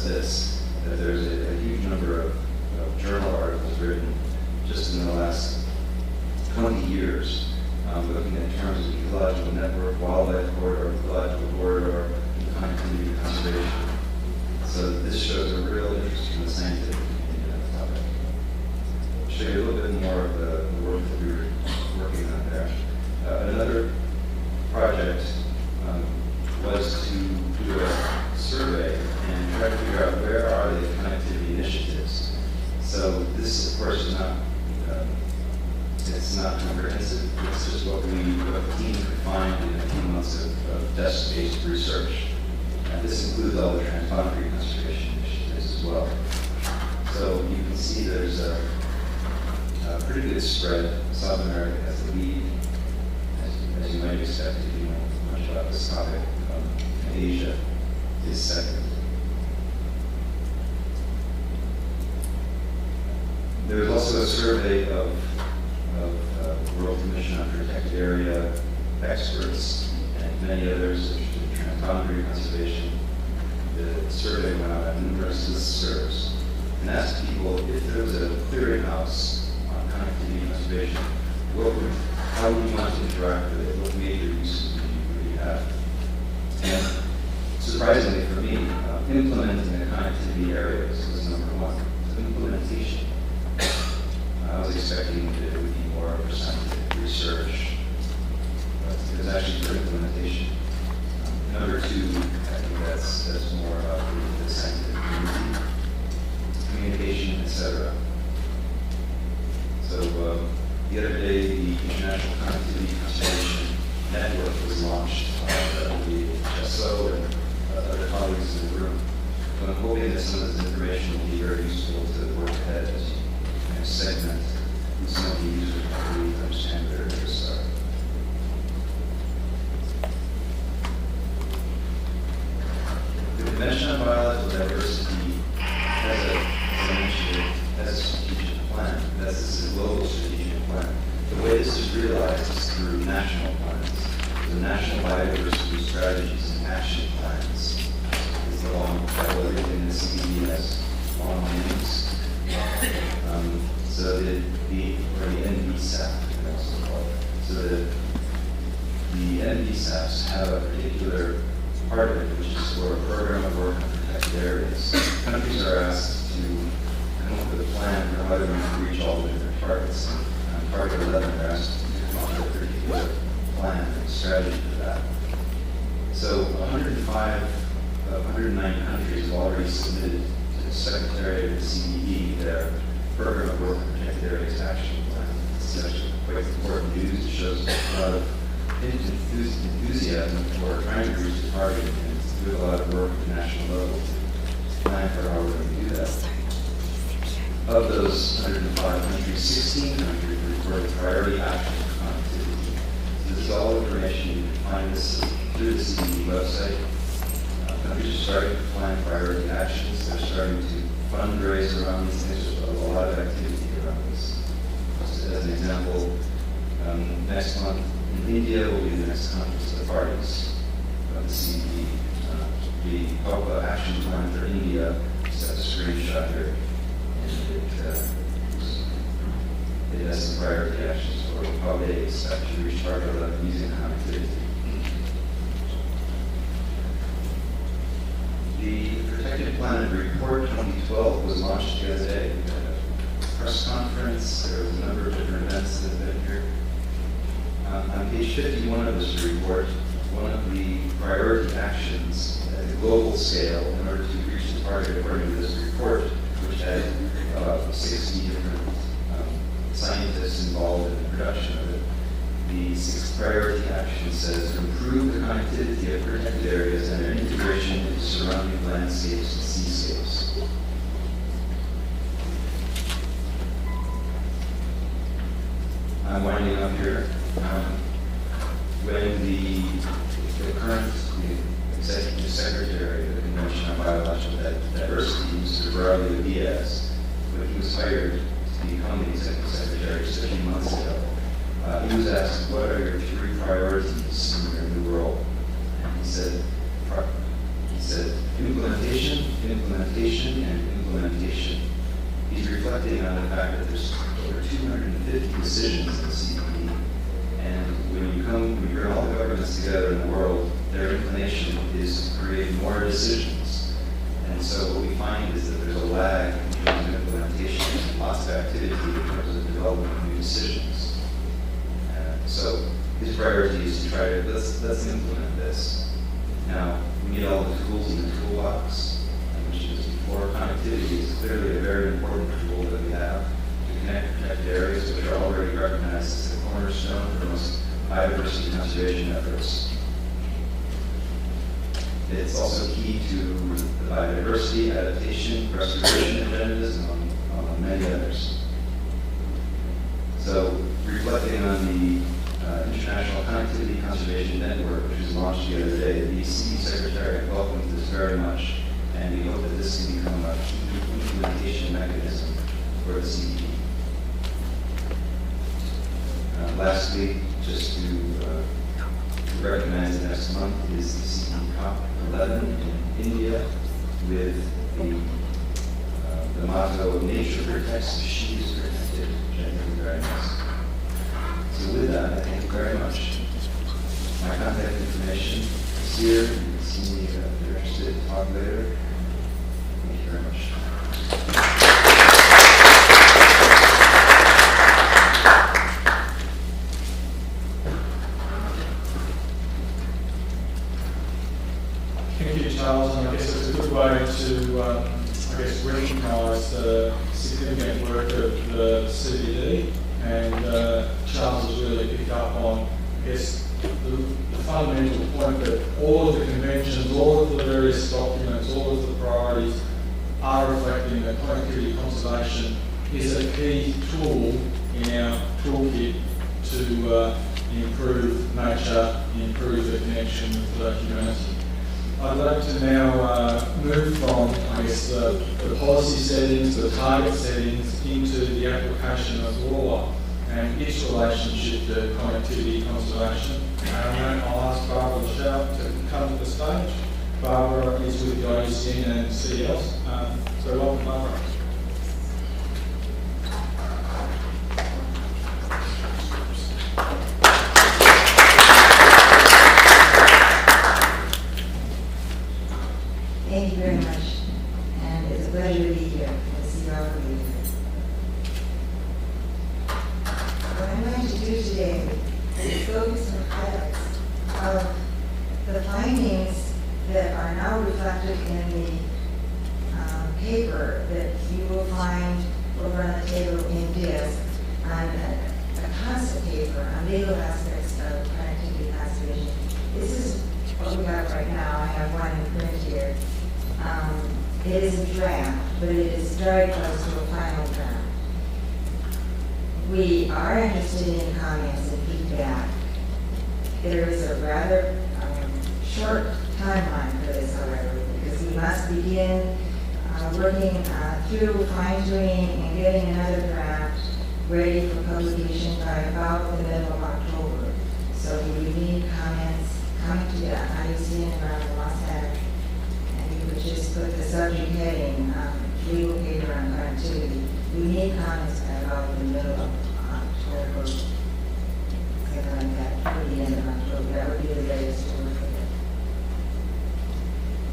says this, that there's a huge number of journal articles written just in the last 20 years, looking at terms of ecological network, wildlife corridor, ecological corridor, and connectivity conservation. So this shows a real interest in the scientific community on the topic. I'll show you a little bit more of the work that we were working on there. Another project was to do a survey and try to figure out where are the connectivity initiatives. So this, of course, is not it's not comprehensive. It's just what the team could find in a few months of desk-based research. And this includes all the transboundary conservation initiatives as well. So you can see there's a pretty good spread. South America has the lead, as you might expect if you know much about this topic. Asia is second. There was also a survey of World Commission on Protected Area experts and many others interested in transboundary conservation. The survey went out on numerous listservs and asked people if there was a clearinghouse on connectivity conservation, how would you want to interact with it? What major uses would you have? And surprisingly for me, implementing the connectivity areas was number one. So implementation. I was expecting that it would be more for scientific research, but it was actually for implementation. Number two, I think that's more about the scientific community, communication, etc. So the other day, the International Connectivity Conservation Network was launched by the GESO and other colleagues in the room. So I'm hoping that some of this information will be very useful to the work ahead as you kind of segment some of the users to understand what their interests are. The Convention on Biological Diversity has a strategic plan. This is a global strategic plan. The way this is realized is through national plans. The National Biodiversity Strategies and Action Plans is the long title. Everything in the CBD has long names. So the NBSAP, also called. So the NBSAPs have a particular part of it, which is for a program of work on protected areas. Countries are asked to come up with a plan for how they're going to reach all the different targets. And on target 11, they're asked to come up with a particular plan and strategy for that. So 105 of 109 countries have already submitted to the Secretary of the CBD their program of work on protected areas action plan. It's actually quite important news. It shows a lot of enthusiasm for trying to reach the target and do a lot of work at the national level to plan for how we're going to do that. Of those 105 countries, 16 countries reported priority action connectivity. So this is all information. You can find this through the CBD website. Countries are starting to plan priority actions. They're starting to fundraise around these things. There's a lot of activity around this. Just as an example, next month in India will be the next conference of the parties of the CBD. The COPA action plan for India, just have a screenshot here, and it has some priority actions for how they expect to reach target 11 using connectivity. The Protected Planet Report 2012 was launched the other day. We had a press conference. There was a number of different events that have been here. On page 51 of this report, one of the priority actions at the global scale in order to reach the target according to this report, which had about 60 different scientists involved in the production of it. The sixth priority action says improve the connectivity of protected areas and their integration into surrounding landscapes and seascapes. I'm winding up here. When the current executive secretary of the Convention on Biological Diversity, Mr. Braulio Diaz, when he was hired to become the executive secretary just a few months ago, he was asked, what are your three priorities in your new role? And he said, He said, implementation, implementation, and implementation. He's reflecting on the fact that there's over 250 decisions in the CPE, and when you bring all the governments together in the world, their inclination is to create more decisions. And so what we find is that there's a lag in terms of implementation and lots of activity in terms of development of new decisions. So his priority is to try to, let's implement this. Now, we need all the tools in the toolbox. I mentioned this before. Connectivity is clearly a very important tool that we have to connect protected areas, which are already recognized as the cornerstone for most biodiversity conservation efforts. It's also key to the biodiversity, adaptation, restoration agendas, among many others. So, reflecting on the International Connectivity Conservation Network, which was launched the other day, the CE Secretariat welcomes this very much, and we hope that this can become a key implementation mechanism for the CE. Lastly, just to recognize next month is the CE COP11 in India with the motto of nature protects, she is protected, which I think is very nice. So with that, I thank you very much. My contact information is here. You can see me if you're interested to talk later. Thank you very much. Thank you, Charles, and I guess it's a good way to recognise the significant work of the CBD, and Charles has really picked up on, I guess, the fundamental point that all of the conventions, all of the various documents, all of the priorities are reflecting that connectivity conservation is a key tool in our toolkit to improve nature, improve the connection with humanity. I'd like to now move from, I guess, the policy settings, the target settings, into the application of law and its relationship to connectivity conservation. And I'll ask Barbara Lachelle to come to the stage. Barbara is with the IUCN and CELS. So welcome, Barbara. Thank you very much, and it's a pleasure to be here and see all of you. What I'm going to do today is focus on highlights of the findings that are now reflected in the paper that you will find over on the table in DIS on a concept paper on legal aspects of connectivity conservation. This is what we have right now. I have one in print here. It is a draft, but it is very close to a final draft. We are interested in comments and feedback. There is a rather short timeline for this, however, because we must begin working through fine-tuning and getting another draft ready for publication by about the middle of October. So we need comments coming to the IUCN around the Los Angeles. Just put the subject heading, legal paper on connectivity. We need comments by about the middle of October, something like that, or the end of October. That would be the latest to work with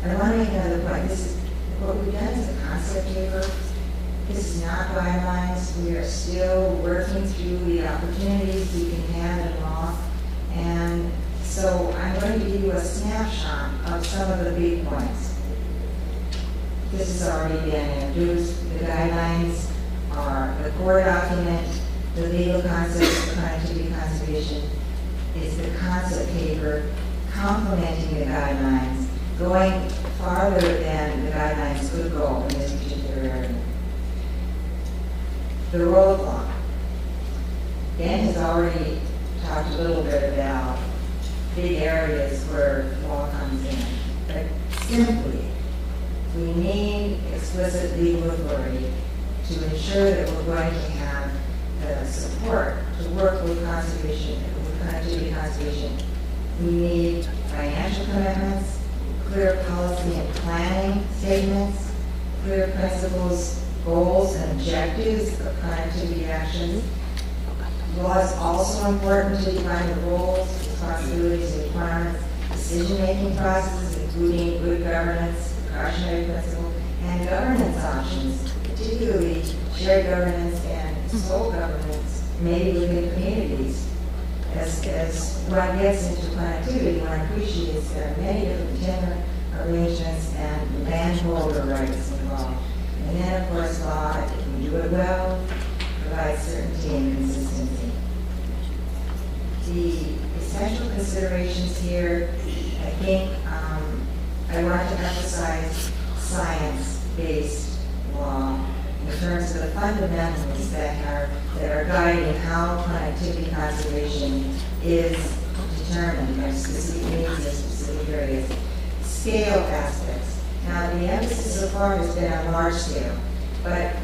it. I want to make another point. This is what we've done is a concept paper. This is not guidelines. We are still working through the opportunities we can have in law, and so I'm going to give you a snapshot of some of the big points. This has already been introduced. The guidelines are the core document. The legal concepts of connectivity conservation is the concept paper complementing the guidelines, going farther than the guidelines could go in this particular area. The roadblock. Ben has already talked a little bit about big areas where law comes in, but simply, we need explicit legal authority to ensure that we're going to have the support to work with conservation, with connectivity conservation. We need financial commitments, clear policy and planning statements, clear principles, goals, and objectives of connectivity actions. Law is also important to define the roles, responsibilities, requirements, decision-making processes, including good governance, precautionary principle, and governance options, particularly shared governance and sole governance, maybe within communities. As one gets into connectivity, one appreciates there are many different tenure arrangements and landholder rights involved. And then, of course, law, if we do it well, provides certainty and consistency. The essential considerations here, I think, I want to emphasize science-based law in terms of the fundamentals that are guiding how connectivity conservation is determined by specific needs and specific areas. Scale aspects. Now, the emphasis so far has been on large scale, but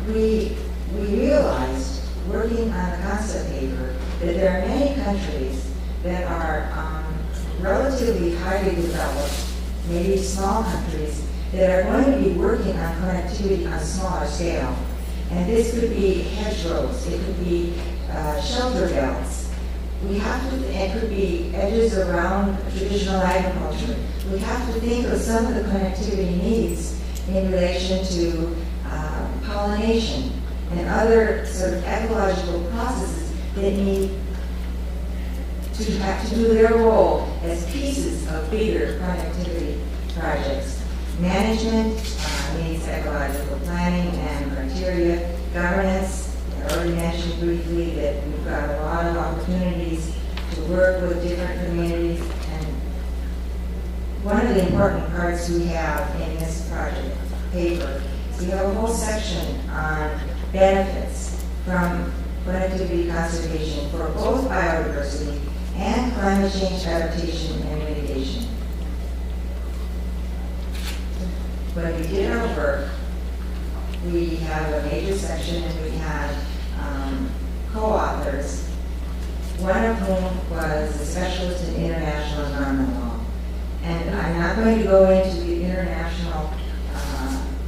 we realized, working on the concept paper, that there are many countries that are relatively highly developed, maybe small countries, that are going to be working on connectivity on a smaller scale. And this could be hedgerows, it could be shelter belts. We have to, it could be edges around traditional agriculture. We have to think of some of the connectivity needs in relation to pollination and other sort of ecological processes that need to have to do their role as pieces of bigger connectivity projects. Management needs ecological planning and criteria. Governance, I already mentioned briefly that we've got a lot of opportunities to work with different communities, and one of the important parts we have in this project paper is we have a whole section on benefits from connectivity conservation for both biodiversity and climate change adaptation and mitigation. When we did our work, we have a major section and we had co-authors, one of whom was a specialist in international environmental law. And I'm not going to go into the international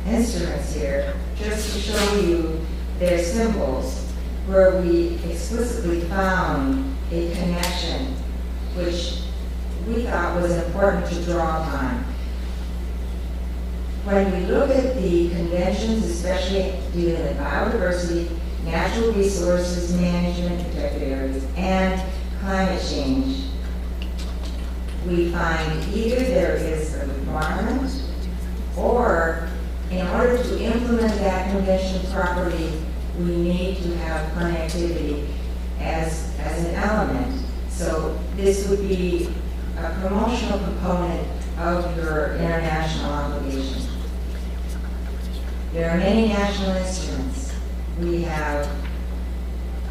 instruments here, just to show you their symbols, where we explicitly found a connection which we thought was important to draw upon. When we look at the conventions, especially dealing with biodiversity, natural resources management, protected areas, and climate change, we find either there is a requirement, or in order to implement that convention properly, we need to have connectivity as an element. So this would be a promotional component of your international obligation. There are many national instruments. We have,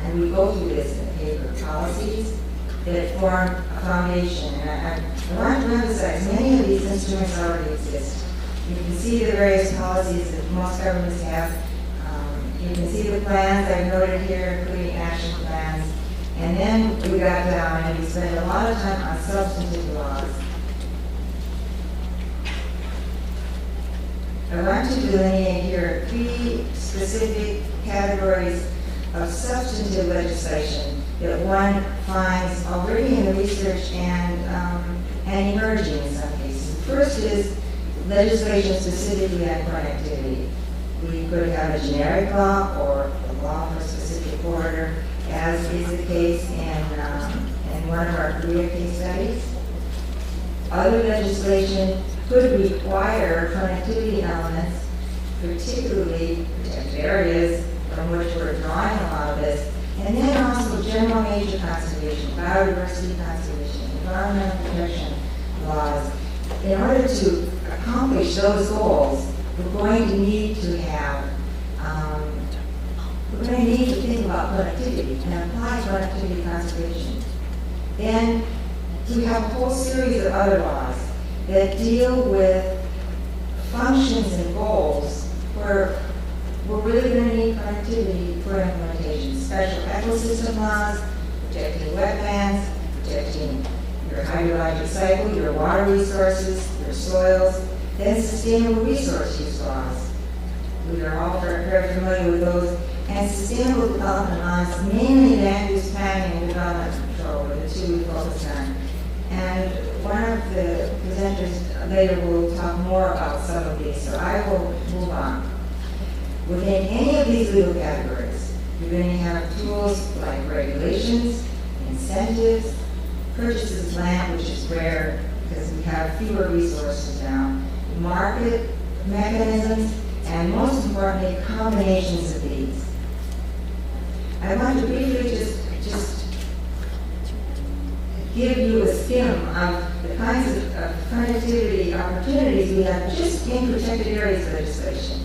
and we go through this in the paper, policies that form a foundation. And I want to emphasize, many of these instruments already exist. You can see the various policies that most governments have. You can see the plans I've noted here, including action plans. And then we got down and we spent a lot of time on substantive laws. I want to delineate here 3 specific categories of substantive legislation that one finds already in the research and emerging in some cases. First is legislation specifically on connectivity. We could have a generic law or a law for a specific corridor, as is the case in one of our Korea case studies. Other legislation could require connectivity elements, particularly protected areas from which we're drawing a lot of this, and then also general major conservation, biodiversity conservation, environmental protection laws. In order to accomplish those goals, we're going to need to have, we're going to need to think about connectivity and apply connectivity conservation. Then we have a whole series of other laws that deal with functions and goals where we're really going to need connectivity for implementation. Special ecosystem laws, protecting wetlands, protecting your hydrologic cycle, your water resources, your for soils, then sustainable resource use laws. We are all very familiar with those. And sustainable development laws, mainly land use planning and development control, are the two we focus on. And one of the presenters later will talk more about some of these, so I will move on. Within any of these legal categories, you're going to have tools like regulations, incentives, purchases of land, which is rare because we have fewer resources now, market mechanisms, and most importantly, combinations of these. I want to briefly just give you a skim of the kinds of connectivity opportunities we have just in protected areas legislation.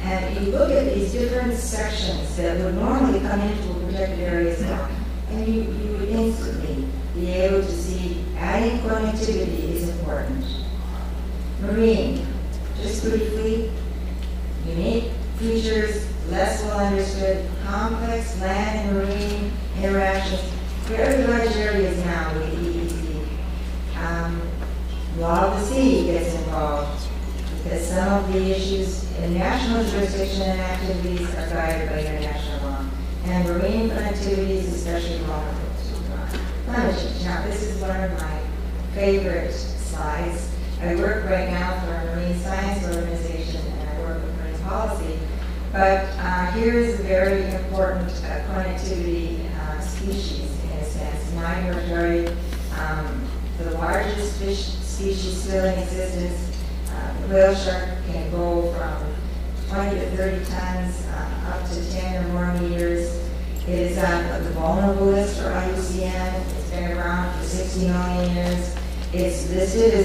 And you look at these different sections that would normally come into a protected areas law, and you would instantly be able to see adding connectivity is important. Marine, just briefly, unique features, less well understood, complex land and marine interactions, very large areas now with EEZ. Law of the sea gets involved because some of the issues in national jurisdiction and activities are guided by international law. And marine connectivity is especially vulnerable to climate change. Now, this is one of my favorite slides. I work right now for a marine science organization, and I work with marine policy. But here is a very important connectivity species, in a sense, migratory, the largest fish species still in existence. The whale shark can go from 20 to 30 tons, up to 10 or more meters. It is on the vulnerable list for IUCN. It's been around for 60 million years. It's listed as